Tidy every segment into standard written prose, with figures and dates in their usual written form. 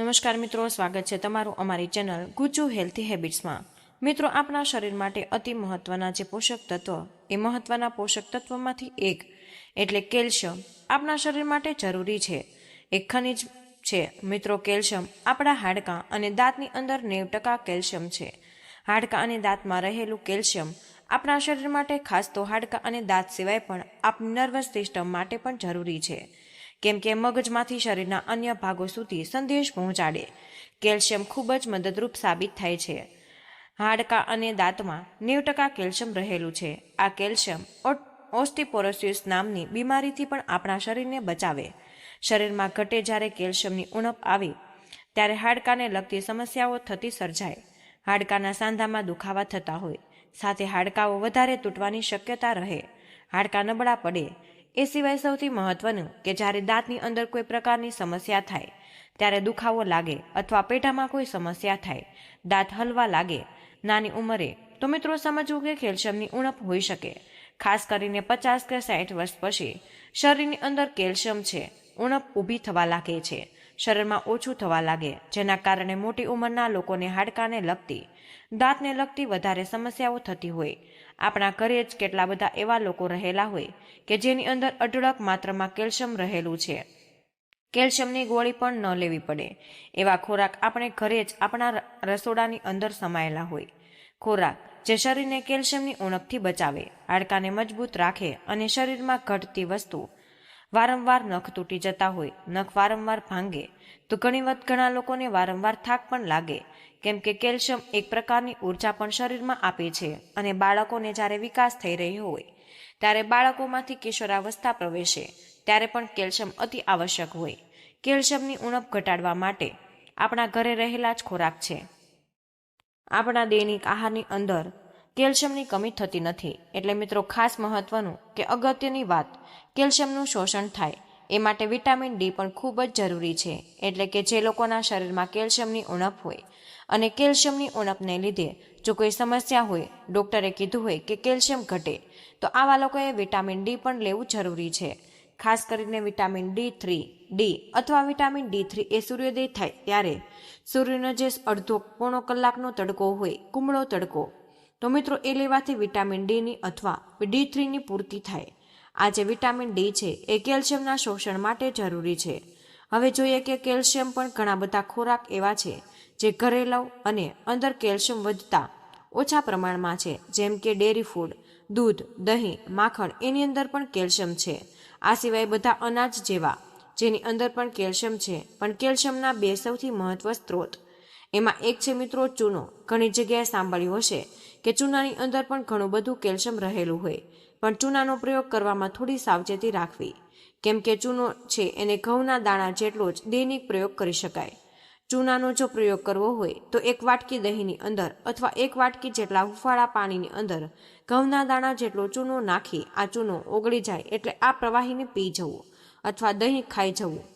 નમસ્કાર મિત્રો, સ્વાગત છે તમારું અમારી ચેનલ ગુજુ હેલ્થી હેબિટ્સમાં। મિત્રો, આપણા શરીર માટે અતિ મહત્વના જે પોષક તત્વ એ મહત્વના પોષક તત્વોમાંથી એક એટલે કેલ્શિયમ આપણા શરીર માટે જરૂરી છે। એક ખનિજ છે મિત્રો કેલ્શિયમ આપણા હાડકાં અને દાંતની અંદર 90% કેલ્શિયમ છે। હાડકાં અને દાંતમાં રહેલું કેલ્શિયમ આપણા શરીર માટે ખાસ તો હાડકાં અને દાંત સિવાય પણ આપણી નર્વસ સિસ્ટમ માટે પણ જરૂરી છે, કેમ કે મગજમાંથી શરીરના અન્ય ભાગો સુધી સંદેશ પહોંચાડે કેલ્શિયમ ખૂબ જ મદદરૂપ સાબિત થાય છે। હાડકાં અને દાંતમાં 90% કેલ્શિયમ રહેલું છે। આ કેલ્શિયમ ઓસ્ટીપોરોસિસ નામની બીમારીથી પણ આપણા શરીરને બચાવે। શરીરમાં ઘટે જ્યારે કેલ્શિયમની ઉણપ આવે ત્યારે હાડકાને લગતી સમસ્યાઓ થતી સર્જાય। હાડકાના સાંધામાં દુખાવા થતા હોય, સાથે હાડકાઓ વધારે તૂટવાની શક્યતા રહે, હાડકાં નબળા પડે। એ સિવાય સૌથી મહત્વનું કે જ્યારે દાંતની અંદર કોઈ પ્રકારની સમસ્યા થાય ત્યારે દુખાવો લાગે અથવા પેઢામાં કોઈ સમસ્યા થાય, દાંત હલવા લાગે નાની ઉંમરે, તો મિત્રો સમજવું કે કેલ્શિયમની ઉણપ હોઈ શકે। ખાસ કરીને 50 કે 60 વર્ષ પછી શરીરની અંદર કેલ્શિયમ છે ઉણપ ઊભી થવા લાગે છે, શરીરમાં ઓછું થવા લાગે, જેના કારણે મોટી ઉંમરના લોકોને હાડકાને લગતી, દાંતને લગતી વધારે સમસ્યાઓ થતી હોય। આપણા ઘરે જ કેટલા બધા એવા લોકો રહેલા હોય કે જેની અંદર અઢળક માત્રામાં કેલ્શિયમ રહેલું છે, કેલ્શિયમની ગોળી પણ ન લેવી પડે એવા ખોરાક આપણે ઘરે જ આપણા રસોડાની અંદર સમાયેલા હોય। ખોરાક જે શરીરને કેલ્શિયમની ઉણપથી બચાવે, હાડકાને મજબૂત રાખે અને શરીરમાં ઘટતી વસ્તુ વારંવાર નખ તૂટી જતા હોય, નખ વારંવાર ભાંગે તો ઘણા લોકોને વારંવાર થાક પણ લાગે, કેમ કે કેલ્શિયમ એક પ્રકારની ઉર્જા પણ શરીરમાં આપે છે। અને બાળકોને જ્યારે વિકાસ થઈ રહ્યો હોય ત્યારે બાળકોમાંથી કિશોરાવસ્થા પ્રવેશે ત્યારે પણ કેલ્શિયમ અતિ આવશ્યક હોય। કેલ્શિયમની ઉણપ ઘટાડવા માટે આપણા ઘરે રહેલા જ ખોરાક છે। આપણા દૈનિક આહારની અંદર કેલ્શિયમની કમી થતી નથી, એટલે મિત્રો ખાસ મહત્વનું કે અગત્યની વાત, કેલ્શિયમનું શોષણ થાય એ માટે વિટામિન ડી પણ ખૂબ જ જરૂરી છે। એટલે કે જે લોકોના શરીરમાં કેલ્શિયમની ઉણપ હોય અને કેલ્શિયમની ઉણપને લીધે જો કોઈ સમસ્યા હોય, ડૉક્ટરે કીધું હોય કે કેલ્શિયમ ઘટે, તો આવા લોકોએ વિટામિન ડી પણ લેવું જરૂરી છે। ખાસ કરીને વિટામિન ડી અથવા વિટામિન D3 એ સૂર્યોદય થાય ત્યારે સૂર્યનો જે અડધો પોણો કલાકનો તડકો હોય, કુમળો તડકો, તો મિત્રો એ લેવાથી વિટામિન ડીની અથવા D3ની પૂર્તિ થાય। આ જે વિટામિન ડી છે એ કેલ્શિયમના શોષણ માટે જરૂરી છે। હવે જોઈએ કે કેલ્શિયમ પણ ઘણા બધા ખોરાક એવા છે જે ઘરેલું અને અંદર કેલ્શિયમ વધતા ઓછા પ્રમાણમાં છે, જેમ કે ડેરી ફૂડ, દૂધ, દહીં, માખણ, એની અંદર પણ કેલ્શિયમ છે। આ સિવાય બધા અનાજ જેવા જેની અંદર પણ કેલ્શિયમ છે, પણ કેલ્શિયમના બે સૌથી મહત્વ સ્ત્રોત, એમાં એક છે મિત્રો ચૂનો। ઘણી જગ્યાએ સાંભળ્યું હશે કે ચૂનાની અંદર પણ ઘણું બધું કેલ્શિયમ રહેલું હોય, પણ ચૂનાનો પ્રયોગ કરવામાં થોડી સાવચેતી રાખવી, કેમ કે ચૂનો છે એને ઘઉંના દાણા જેટલો જ દૈનિક પ્રયોગ કરી શકાય। ચૂનાનો જો પ્રયોગ કરવો હોય તો 1 વાટકી દહીંની અંદર અથવા 1 વાટકી જેટલા હુંફાળા પાણીની અંદર ઘઉંના દાણા જેટલો ચૂનો નાખી આ ચૂનો ઓગળી જાય એટલે આ પ્રવાહીને પી જવું અથવા દહીં ખાઈ જવું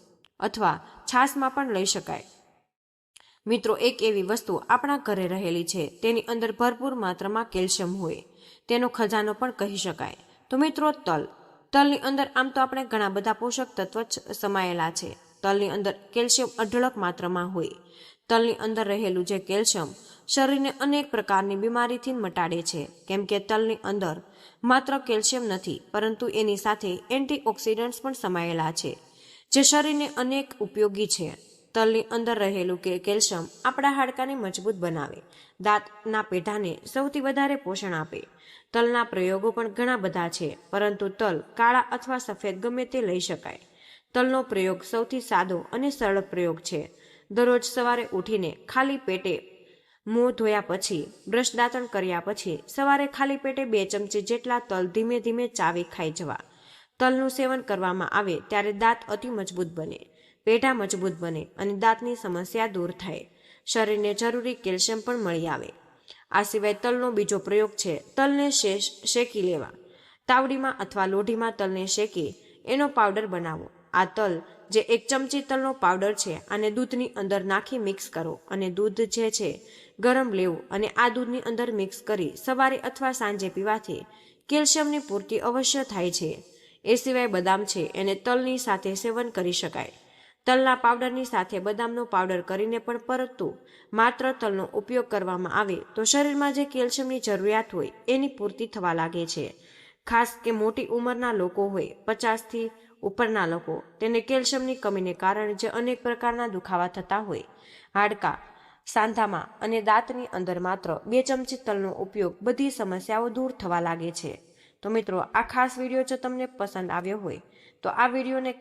અથવા છાશમાં પણ લઈ શકાય। મિત્રો, એક એવી વસ્તુ આપણા ઘરે રહેલી છે તેની અંદર ભરપૂર માત્રામાં કેલ્શિયમ હોય, તેનો ખજાનો પણ કહી શકાય। તો મિત્રો તલની અંદર આમ તો આપણે ઘણા બધા પોષક તત્વ સમાયેલા છે। તલની અંદર કેલ્શિયમ અઢળક માત્રામાં હોય। તલની અંદર રહેલું જે કેલ્શિયમ શરીરને અનેક પ્રકારની બીમારીથી મટાડે છે, કેમ કે તલની અંદર માત્ર કેલ્શિયમ નથી પરંતુ એની સાથે એન્ટીઓક્સિડન્ટ્સ પણ સમાયેલા છે જે શરીરને અનેક ઉપયોગી છે। તલની અંદર રહેલું કેલ્શિયમ આપણા હાડકાને મજબૂત બનાવે, દાંતના પેઢાને સૌથી વધારે પોષણ આપે। તલના પ્રયોગો પણ ઘણા બધા છે, પરંતુ તલ કાળા અથવા સફેદ ગમે તે લઈ શકાય। તલનો પ્રયોગ સૌથી સાદો અને સરળ પ્રયોગ છે। દરરોજ સવારે ઉઠીને ખાલી પેટે મોં ધોયા પછી, બ્રશ દાંતણ કર્યા પછી સવારે ખાલી પેટે 2 ચમચી જેટલા તલ ધીમે ધીમે ચાવી ખાઈ જવા। તલનું સેવન કરવામાં આવે ત્યારે દાંત અતિ મજબૂત બને, પેઢા મજબૂત બને અને દાંતની સમસ્યા દૂર થાય, શરીરને જરૂરી કેલ્શિયમ પણ મળી આવે। આ સિવાય તલનો બીજો પ્રયોગ છે તલને શેકી લેવા। તાવડીમાં અથવા લોઢીમાં તલને શેકી એનો પાવડર બનાવો। આ તલ જે 1 ચમચી તલનો પાવડર છે આને દૂધની અંદર નાખી મિક્સ કરો અને દૂધ જે છે ગરમ લેવું અને આ દૂધની અંદર મિક્સ કરી સવારે અથવા સાંજે પીવાથી કેલ્શિયમની પૂર્તિ અવશ્ય થાય છે। એ સિવાય બદામ છે એને તલની સાથે સેવન કરી શકાય। તલના પાવડરની સાથે બદામનો પાવડર કરીને પણ પરંતુ માત્ર તલનો ઉપયોગ કરવામાં આવે તો શરીરમાં જે કેલ્શિયમની જરૂરિયાત હોય એની પૂર્તિ થવા લાગે છે. ખાસ કે મોટી ઉંમરના લોકો હોય, 50થી ઉપરના લોકો, તેને કેલ્શિયમની કમીને કારણે જે અનેક પ્રકારના દુખાવા થતા હોય, હાડકાં, સાંધામાં અને દાંતની અંદર માત્ર 2 ચમચી તલનો ઉપયોગ બધી સમસ્યાઓ દૂર થવા લાગે છે. તો મિત્રો, આ ખાસ વિડીયો જો તમને પસંદ આવ્યો હોય તો આ વિડીયોને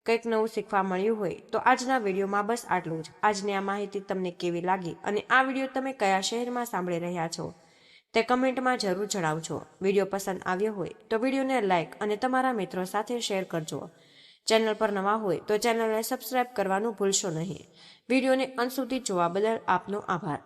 કંઈક નવું શીખવા મળ્યું હોય તો આજના વિડીયોમાં બસ આટલું જ. આજની આ માહિતી તમને કેવી લાગી અને આ વિડીયો તમે કયા શહેરમાં સાંભળી રહ્યા છો તે કમેન્ટમાં જરૂર જણાવજો. વિડીયો પસંદ આવ્યો હોય તો વિડીયોને લાઇક અને તમારા મિત્રો સાથે શેર કરજો. ચેનલ પર નવા હોય તો ચેનલને સબસ્ક્રાઇબ કરવાનું ભૂલશો નહીં. વિડીયોને અંત સુધી જોવા બદલ આપનો આભાર.